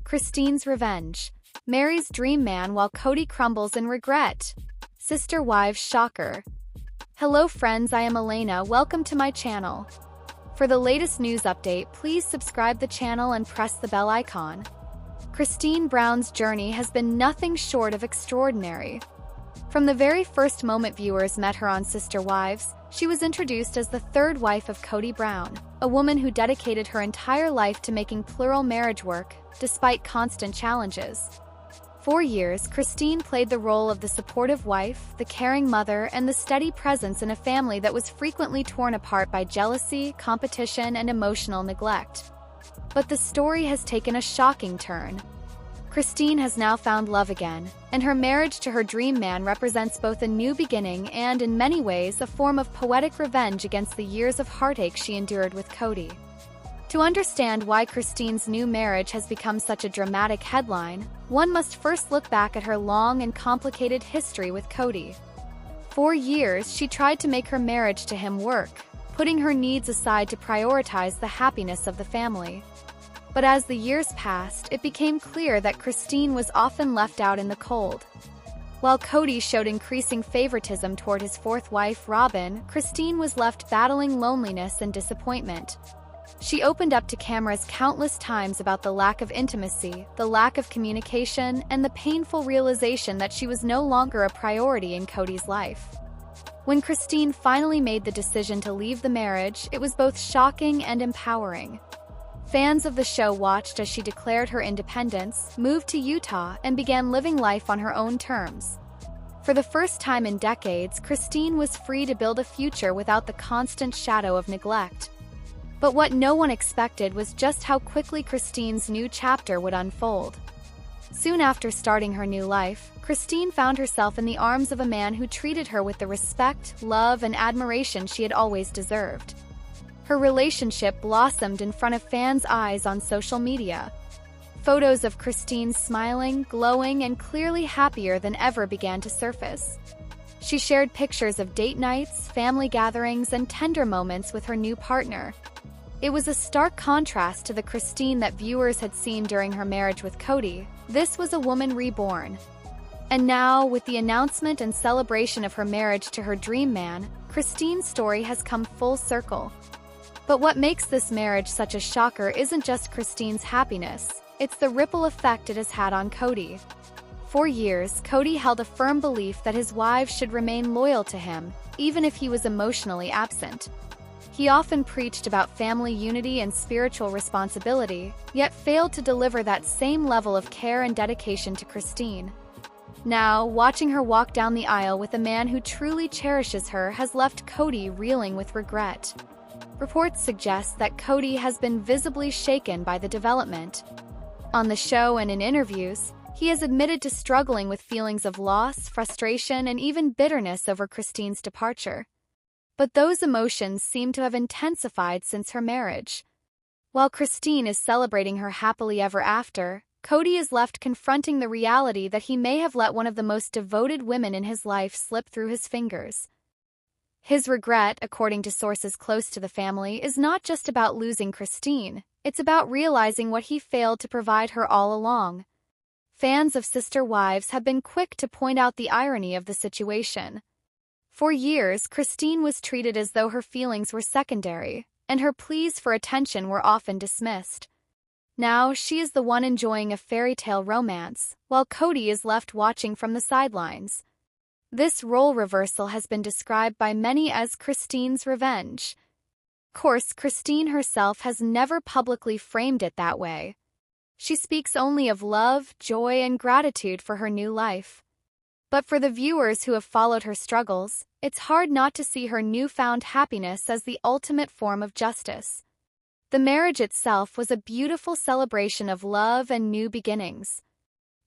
Christine's revenge. Marries dream man while Kody crumbles in regret. Sister wives shocker. Hello friends, I am Elena, welcome to my channel. For the latest news update, please subscribe the channel and press the bell icon. Christine Brown's journey has been nothing short of extraordinary. From the very first moment viewers met her on Sister Wives, she was introduced as the third wife of Kody Brown, a woman who dedicated her entire life to making plural marriage work, despite constant challenges. For years, Christine played the role of the supportive wife, the caring mother, and the steady presence in a family that was frequently torn apart by jealousy, competition, and emotional neglect. But the story has taken a shocking turn. Christine has now found love again, and her marriage to her dream man represents both a new beginning and, in many ways, a form of poetic revenge against the years of heartache she endured with Kody. To understand why Christine's new marriage has become such a dramatic headline, one must first look back at her long and complicated history with Kody. For years, she tried to make her marriage to him work, putting her needs aside to prioritize the happiness of the family. But as the years passed, it became clear that Christine was often left out in the cold. While Kody showed increasing favoritism toward his fourth wife, Robyn, Christine was left battling loneliness and disappointment. She opened up to cameras countless times about the lack of intimacy, the lack of communication, and the painful realization that she was no longer a priority in Kody's life. When Christine finally made the decision to leave the marriage, it was both shocking and empowering. Fans of the show watched as she declared her independence, moved to Utah, and began living life on her own terms. For the first time in decades, Christine was free to build a future without the constant shadow of neglect. But what no one expected was just how quickly Christine's new chapter would unfold. Soon after starting her new life, Christine found herself in the arms of a man who treated her with the respect, love, and admiration she had always deserved. Her relationship blossomed in front of fans' eyes on social media. Photos of Christine smiling, glowing, and clearly happier than ever began to surface. She shared pictures of date nights, family gatherings, and tender moments with her new partner. It was a stark contrast to the Christine that viewers had seen during her marriage with Kody. This was a woman reborn. And now, with the announcement and celebration of her marriage to her dream man, Christine's story has come full circle. But what makes this marriage such a shocker isn't just Christine's happiness, it's the ripple effect it has had on Kody. For years, Kody held a firm belief that his wives should remain loyal to him, even if he was emotionally absent. He often preached about family unity and spiritual responsibility, yet failed to deliver that same level of care and dedication to Christine. Now, watching her walk down the aisle with a man who truly cherishes her has left Kody reeling with regret. Reports suggest that Kody has been visibly shaken by the development. On the show and in interviews, he has admitted to struggling with feelings of loss, frustration, and even bitterness over Christine's departure. But those emotions seem to have intensified since her marriage. While Christine is celebrating her happily ever after, Kody is left confronting the reality that he may have let one of the most devoted women in his life slip through his fingers. His regret, according to sources close to the family, is not just about losing Christine, it's about realizing what he failed to provide her all along. Fans of Sister Wives have been quick to point out the irony of the situation. For years, Christine was treated as though her feelings were secondary, and her pleas for attention were often dismissed. Now, she is the one enjoying a fairy tale romance, while Kody is left watching from the sidelines. This role reversal has been described by many as Christine's revenge. Of course, Christine herself has never publicly framed it that way. She speaks only of love, joy, and gratitude for her new life. But for the viewers who have followed her struggles, it's hard not to see her newfound happiness as the ultimate form of justice. The marriage itself was a beautiful celebration of love and new beginnings.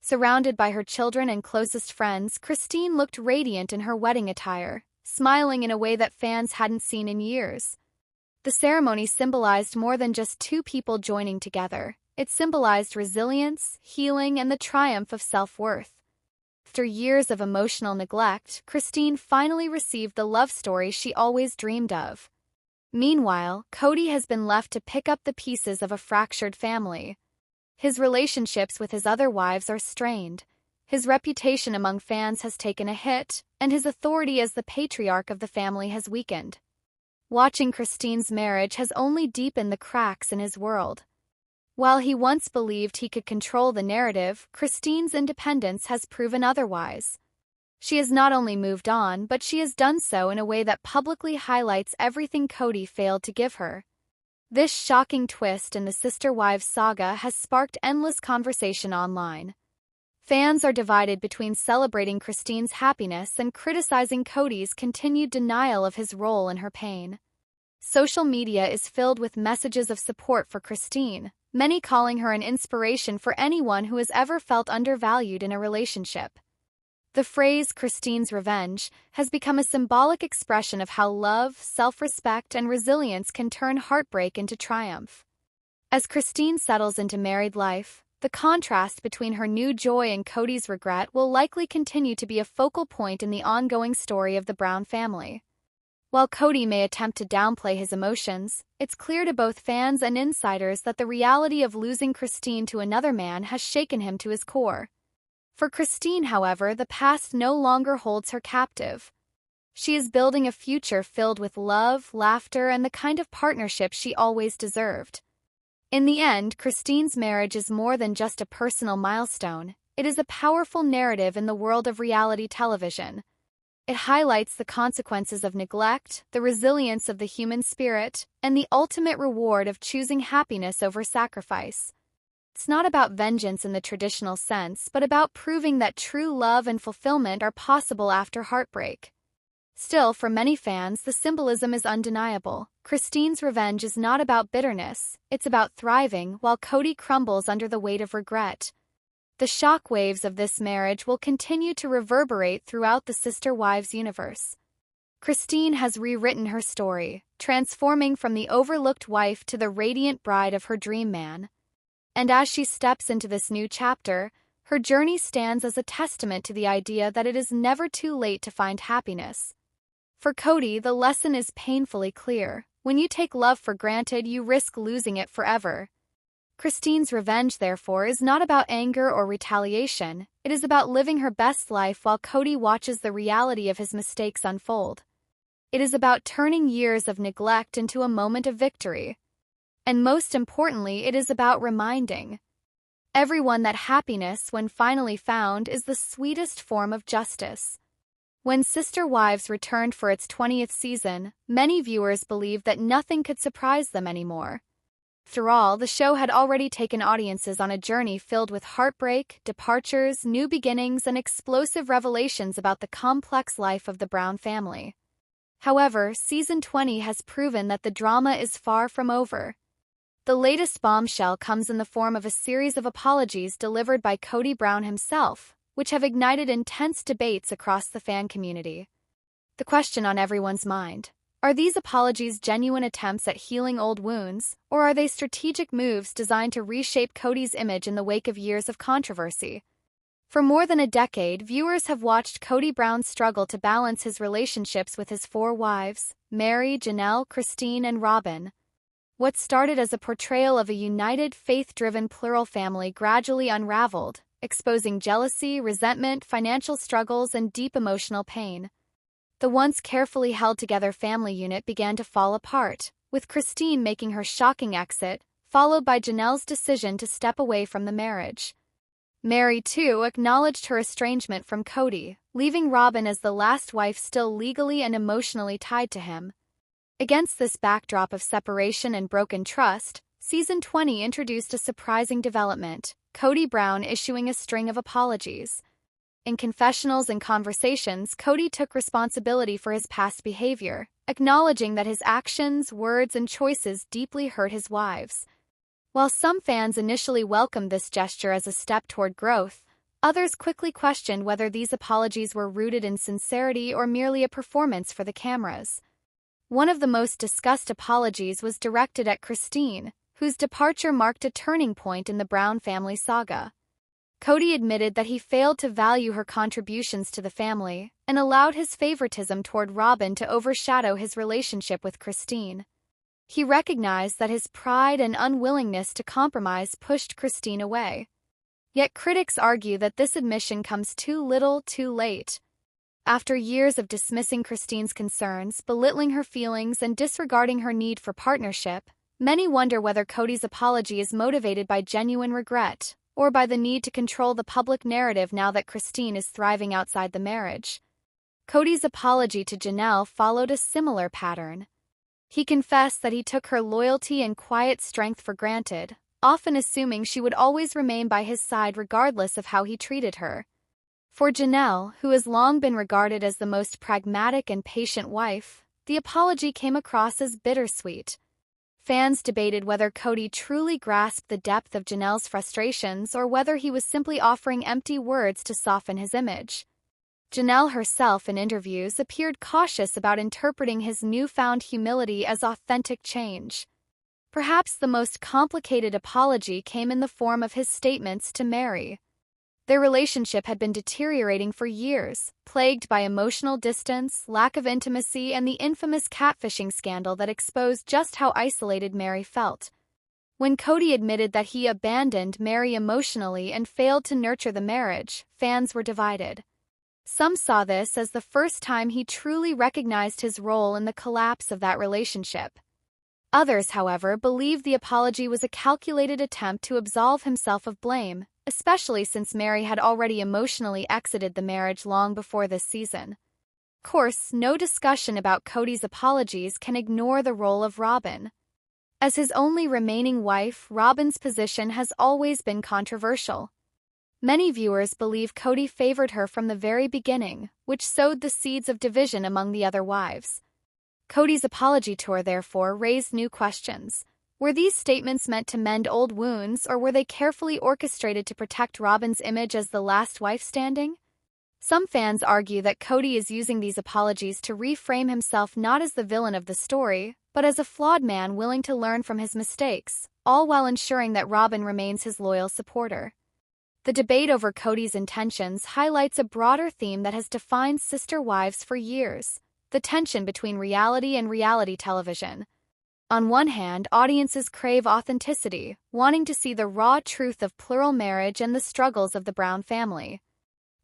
Surrounded by her children and closest friends, Christine looked radiant in her wedding attire, smiling in a way that fans hadn't seen in years. The ceremony symbolized more than just two people joining together. It symbolized resilience, healing, and the triumph of self-worth. After years of emotional neglect, Christine finally received the love story she always dreamed of. Meanwhile, Kody has been left to pick up the pieces of a fractured family. His relationships with his other wives are strained. His reputation among fans has taken a hit, and his authority as the patriarch of the family has weakened. Watching Christine's marriage has only deepened the cracks in his world. While he once believed he could control the narrative, Christine's independence has proven otherwise. She has not only moved on, but she has done so in a way that publicly highlights everything Kody failed to give her. This shocking twist in the sister-wives saga has sparked endless conversation online. Fans are divided between celebrating Christine's happiness and criticizing Kody's continued denial of his role in her pain. Social media is filled with messages of support for Christine, many calling her an inspiration for anyone who has ever felt undervalued in a relationship. The phrase "Christine's revenge" has become a symbolic expression of how love, self-respect, and resilience can turn heartbreak into triumph. As Christine settles into married life, the contrast between her new joy and Kody's regret will likely continue to be a focal point in the ongoing story of the Brown family. While Kody may attempt to downplay his emotions, it's clear to both fans and insiders that the reality of losing Christine to another man has shaken him to his core. For Christine, however, the past no longer holds her captive. She is building a future filled with love, laughter, and the kind of partnership she always deserved. In the end, Christine's marriage is more than just a personal milestone. It is a powerful narrative in the world of reality television. It highlights the consequences of neglect, the resilience of the human spirit, and the ultimate reward of choosing happiness over sacrifice. It's not about vengeance in the traditional sense, but about proving that true love and fulfillment are possible after heartbreak. Still, for many fans, the symbolism is undeniable. Christine's revenge is not about bitterness, it's about thriving, while Kody crumbles under the weight of regret. The shockwaves of this marriage will continue to reverberate throughout the sister-wives universe. Christine has rewritten her story, transforming from the overlooked wife to the radiant bride of her dream man. And as she steps into this new chapter, her journey stands as a testament to the idea that it is never too late to find happiness. For Kody, the lesson is painfully clear. When you take love for granted, you risk losing it forever. Christine's revenge, therefore, is not about anger or retaliation. It is about living her best life while Kody watches the reality of his mistakes unfold. It is about turning years of neglect into a moment of victory. And most importantly, it is about reminding everyone that happiness, when finally found, is the sweetest form of justice. When Sister Wives returned for its 20th season, many viewers believed that nothing could surprise them anymore. After all, the show had already taken audiences on a journey filled with heartbreak, departures, new beginnings, and explosive revelations about the complex life of the Brown family. However, Season 20 has proven that the drama is far from over. The latest bombshell comes in the form of a series of apologies delivered by Kody Brown himself, which have ignited intense debates across the fan community. The question on everyone's mind: are these apologies genuine attempts at healing old wounds, or are they strategic moves designed to reshape Kody's image in the wake of years of controversy? For more than a decade, viewers have watched Kody Brown struggle to balance his relationships with his four wives, Mary, Janelle, Christine, and Robin. What started as a portrayal of a united, faith-driven plural family gradually unraveled, exposing jealousy, resentment, financial struggles, and deep emotional pain. The once carefully held-together family unit began to fall apart, with Christine making her shocking exit, followed by Janelle's decision to step away from the marriage. Mary, too, acknowledged her estrangement from Kody, leaving Robin as the last wife still legally and emotionally tied to him. Against this backdrop of separation and broken trust, Season 20 introduced a surprising development: Kody Brown issuing a string of apologies. In confessionals and conversations, Kody took responsibility for his past behavior, acknowledging that his actions, words, and choices deeply hurt his wives. While some fans initially welcomed this gesture as a step toward growth, others quickly questioned whether these apologies were rooted in sincerity or merely a performance for the cameras. One of the most discussed apologies was directed at Christine, whose departure marked a turning point in the Brown family saga. Kody admitted that he failed to value her contributions to the family and allowed his favoritism toward Robin to overshadow his relationship with Christine. He recognized that his pride and unwillingness to compromise pushed Christine away. Yet critics argue that this admission comes too little, too late. After years of dismissing Christine's concerns, belittling her feelings, and disregarding her need for partnership, many wonder whether Kody's apology is motivated by genuine regret, or by the need to control the public narrative now that Christine is thriving outside the marriage. Kody's apology to Janelle followed a similar pattern. He confessed that he took her loyalty and quiet strength for granted, often assuming she would always remain by his side regardless of how he treated her. For Janelle, who has long been regarded as the most pragmatic and patient wife, the apology came across as bittersweet. Fans debated whether Kody truly grasped the depth of Janelle's frustrations or whether he was simply offering empty words to soften his image. Janelle herself in interviews appeared cautious about interpreting his newfound humility as authentic change. Perhaps the most complicated apology came in the form of his statements to Mary. Their relationship had been deteriorating for years, plagued by emotional distance, lack of intimacy, and the infamous catfishing scandal that exposed just how isolated Mary felt. When Kody admitted that he abandoned Mary emotionally and failed to nurture the marriage, fans were divided. Some saw this as the first time he truly recognized his role in the collapse of that relationship. Others, however, believed the apology was a calculated attempt to absolve himself of blame, especially since Mary had already emotionally exited the marriage long before this season. Of course, no discussion about Kody's apologies can ignore the role of Robyn. As his only remaining wife, Robyn's position has always been controversial. Many viewers believe Kody favored her from the very beginning, which sowed the seeds of division among the other wives. Kody's apology tour, therefore, raised new questions. Were these statements meant to mend old wounds, or were they carefully orchestrated to protect Robyn's image as the last wife standing? Some fans argue that Kody is using these apologies to reframe himself not as the villain of the story, but as a flawed man willing to learn from his mistakes, all while ensuring that Robyn remains his loyal supporter. The debate over Kody's intentions highlights a broader theme that has defined sister wives for years: the tension between reality and reality television. On one hand, audiences crave authenticity, wanting to see the raw truth of plural marriage and the struggles of the Brown family.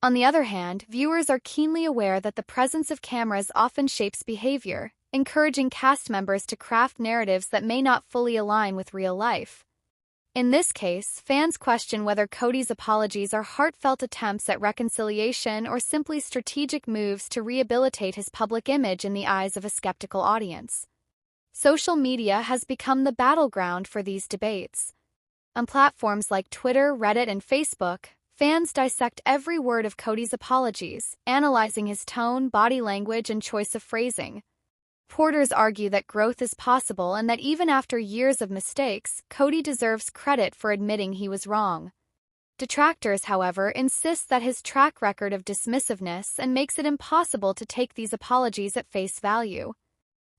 On the other hand, viewers are keenly aware that the presence of cameras often shapes behavior, encouraging cast members to craft narratives that may not fully align with real life. In this case, fans question whether Kody's apologies are heartfelt attempts at reconciliation or simply strategic moves to rehabilitate his public image in the eyes of a skeptical audience. Social media has become the battleground for these debates. On platforms like Twitter, Reddit, and Facebook, fans dissect every word of Kody's apologies, analyzing his tone, body language, and choice of phrasing. Reporters argue that growth is possible and that even after years of mistakes, Kody deserves credit for admitting he was wrong. Detractors, however, insist that his track record of dismissiveness and makes it impossible to take these apologies at face value.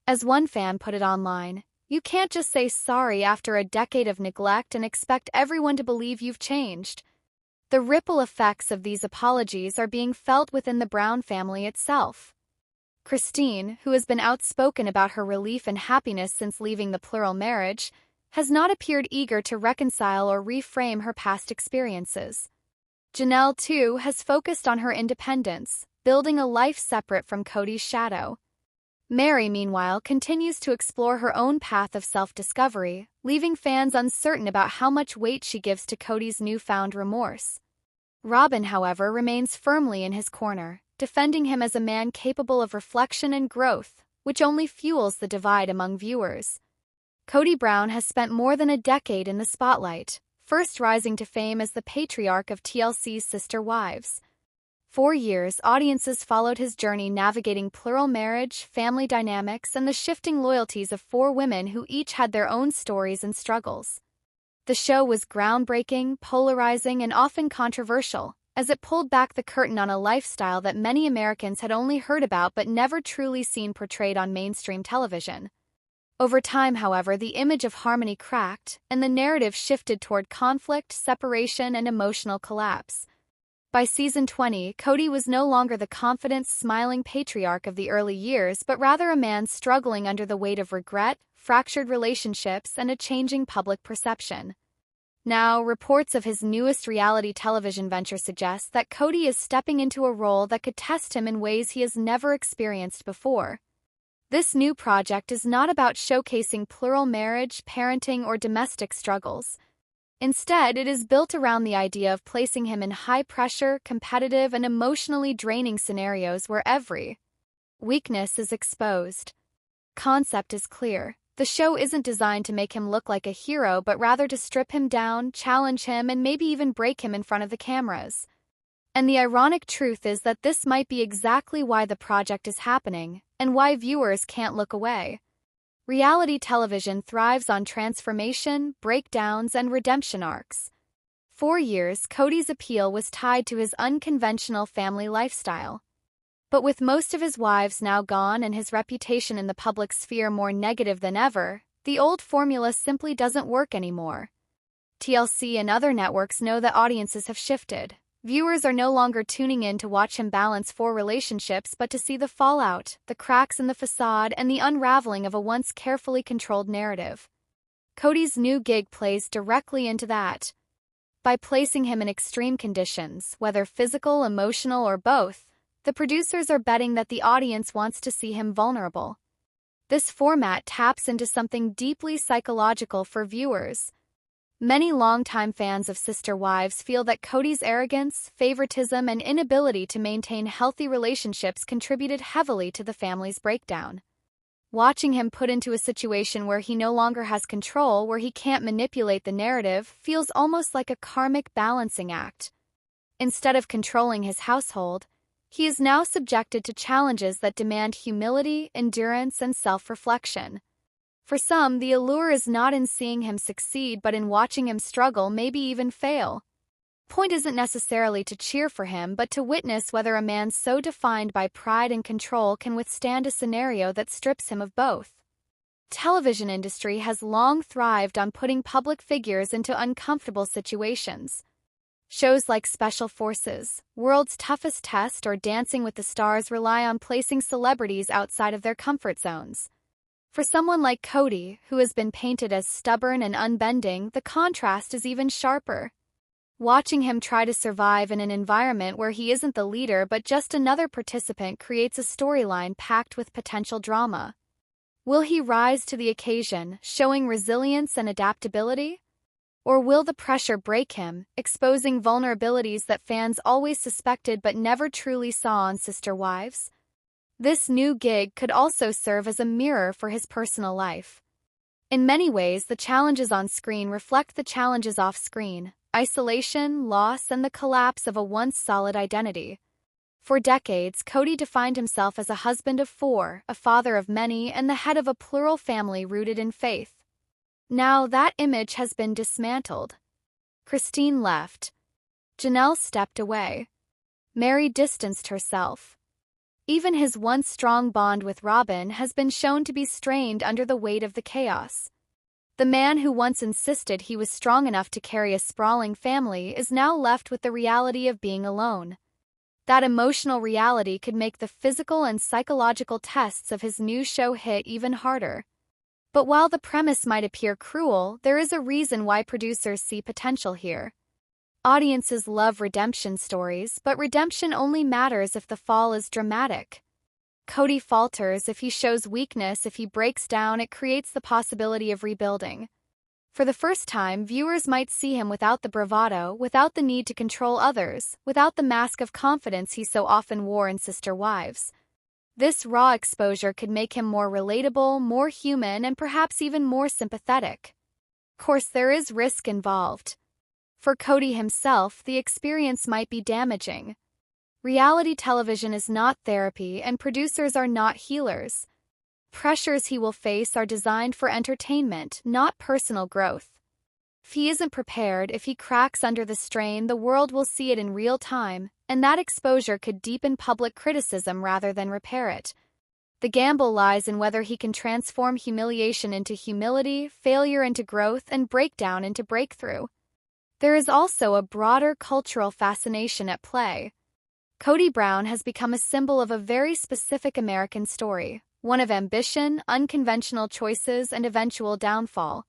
As one fan put it online, "You can't just say sorry after a decade of neglect and expect everyone to believe you've changed." The ripple effects of these apologies are being felt within the Brown family itself. Christine, who has been outspoken about her relief and happiness since leaving the plural marriage, has not appeared eager to reconcile or reframe her past experiences. Janelle, too, has focused on her independence, building a life separate from Kody's shadow. Mary, meanwhile, continues to explore her own path of self-discovery, leaving fans uncertain about how much weight she gives to Kody's newfound remorse. Robyn, however, remains firmly in his corner, defending him as a man capable of reflection and growth, which only fuels the divide among viewers. Kody Brown has spent more than a decade in the spotlight, first rising to fame as the patriarch of TLC's Sister Wives. For years, audiences followed his journey navigating plural marriage, family dynamics, and the shifting loyalties of four women who each had their own stories and struggles. The show was groundbreaking, polarizing, and often controversial, as it pulled back the curtain on a lifestyle that many Americans had only heard about but never truly seen portrayed on mainstream television. Over time, however, the image of harmony cracked, and the narrative shifted toward conflict, separation, and emotional collapse. By season 20, Kody was no longer the confident, smiling patriarch of the early years, but rather a man struggling under the weight of regret, fractured relationships, and a changing public perception. Now, reports of his newest reality television venture suggest that Kody is stepping into a role that could test him in ways he has never experienced before. This new project is not about showcasing plural marriage, parenting, or domestic struggles. Instead, it is built around the idea of placing him in high-pressure, competitive, and emotionally draining scenarios where every weakness is exposed. Concept is clear. The show isn't designed to make him look like a hero, but rather to strip him down, challenge him, and maybe even break him in front of the cameras. And the ironic truth is that this might be exactly why the project is happening, and why viewers can't look away. Reality television thrives on transformation, breakdowns, and redemption arcs. For years, Kody's appeal was tied to his unconventional family lifestyle. But with most of his wives now gone and his reputation in the public sphere more negative than ever, the old formula simply doesn't work anymore. TLC and other networks know that audiences have shifted. Viewers are no longer tuning in to watch him balance 4 relationships but to see the fallout, the cracks in the facade, and the unraveling of a once carefully controlled narrative. Kody's new gig plays directly into that. By placing him in extreme conditions, whether physical, emotional, or both, the producers are betting that the audience wants to see him vulnerable. This format taps into something deeply psychological for viewers. Many longtime fans of Sister Wives feel that Kody's arrogance, favoritism, and inability to maintain healthy relationships contributed heavily to the family's breakdown. Watching him put into a situation where he no longer has control, where he can't manipulate the narrative, feels almost like a karmic balancing act. Instead of controlling his household, he is now subjected to challenges that demand humility, endurance, and self-reflection. For some, the allure is not in seeing him succeed but in watching him struggle, maybe even fail. Point isn't necessarily to cheer for him but to witness whether a man so defined by pride and control can withstand a scenario that strips him of both. Television industry has long thrived on putting public figures into uncomfortable situations. Shows like Special Forces, World's Toughest Test, or Dancing with the Stars rely on placing celebrities outside of their comfort zones. For someone like Kody, who has been painted as stubborn and unbending, the contrast is even sharper. Watching him try to survive in an environment where he isn't the leader but just another participant creates a storyline packed with potential drama. Will he rise to the occasion, showing resilience and adaptability? Or will the pressure break him, exposing vulnerabilities that fans always suspected but never truly saw on Sister Wives? This new gig could also serve as a mirror for his personal life. In many ways, the challenges on screen reflect the challenges off screen: isolation, loss, and the collapse of a once solid identity. For decades, Kody defined himself as a husband of 4, a father of many, and the head of a plural family rooted in faith. Now that image has been dismantled. Christine left. Janelle stepped away. Mary distanced herself. Even his once strong bond with Robin has been shown to be strained under the weight of the chaos. The man who once insisted he was strong enough to carry a sprawling family is now left with the reality of being alone. That emotional reality could make the physical and psychological tests of his new show hit even harder. But while the premise might appear cruel, there is a reason why producers see potential here. Audiences love redemption stories, but redemption only matters if the fall is dramatic. Kody falters if he shows weakness, if he breaks down, it creates the possibility of rebuilding. For the first time, viewers might see him without the bravado, without the need to control others, without the mask of confidence he so often wore in Sister Wives. This raw exposure could make him more relatable, more human, and perhaps even more sympathetic. Of course, there is risk involved. For Kody himself, the experience might be damaging. Reality television is not therapy, and producers are not healers. Pressures he will face are designed for entertainment, not personal growth. If he isn't prepared, if he cracks under the strain, the world will see it in real time, and that exposure could deepen public criticism rather than repair it. The gamble lies in whether he can transform humiliation into humility, failure into growth, and breakdown into breakthrough. There is also a broader cultural fascination at play. Kody Brown has become a symbol of a very specific American story, one of ambition, unconventional choices, and eventual downfall.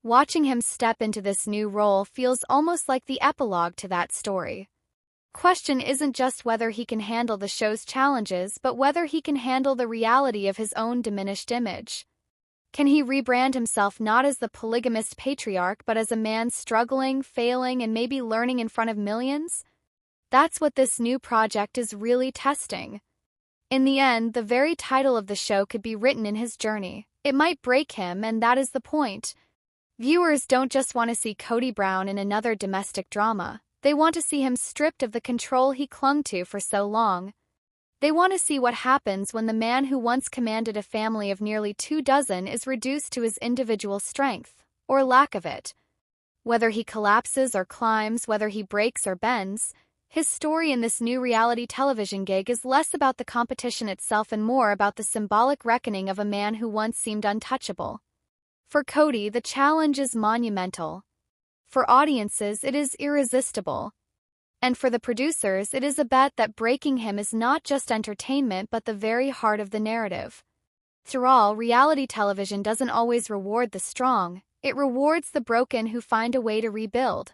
Watching him step into this new role feels almost like the epilogue to that story. Question isn't just whether he can handle the show's challenges, but whether he can handle the reality of his own diminished image. Can he rebrand himself not as the polygamist patriarch but as a man struggling, failing, and maybe learning in front of millions? That's what this new project is really testing. In the end, the very title of the show could be written in his journey. It might break him, and that is the point. Viewers don't just want to see Kody Brown in another domestic drama. They want to see him stripped of the control he clung to for so long. They want to see what happens when the man who once commanded a family of nearly 24 is reduced to his individual strength, or lack of it. Whether he collapses or climbs, whether he breaks or bends, his story in this new reality television gig is less about the competition itself and more about the symbolic reckoning of a man who once seemed untouchable. For Kody, the challenge is monumental. For audiences, it is irresistible. And for the producers, it is a bet that breaking him is not just entertainment but the very heart of the narrative. After all, reality television doesn't always reward the strong, it rewards the broken who find a way to rebuild.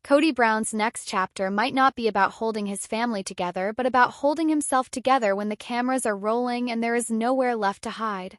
Kody Brown's next chapter might not be about holding his family together but about holding himself together when the cameras are rolling and there is nowhere left to hide.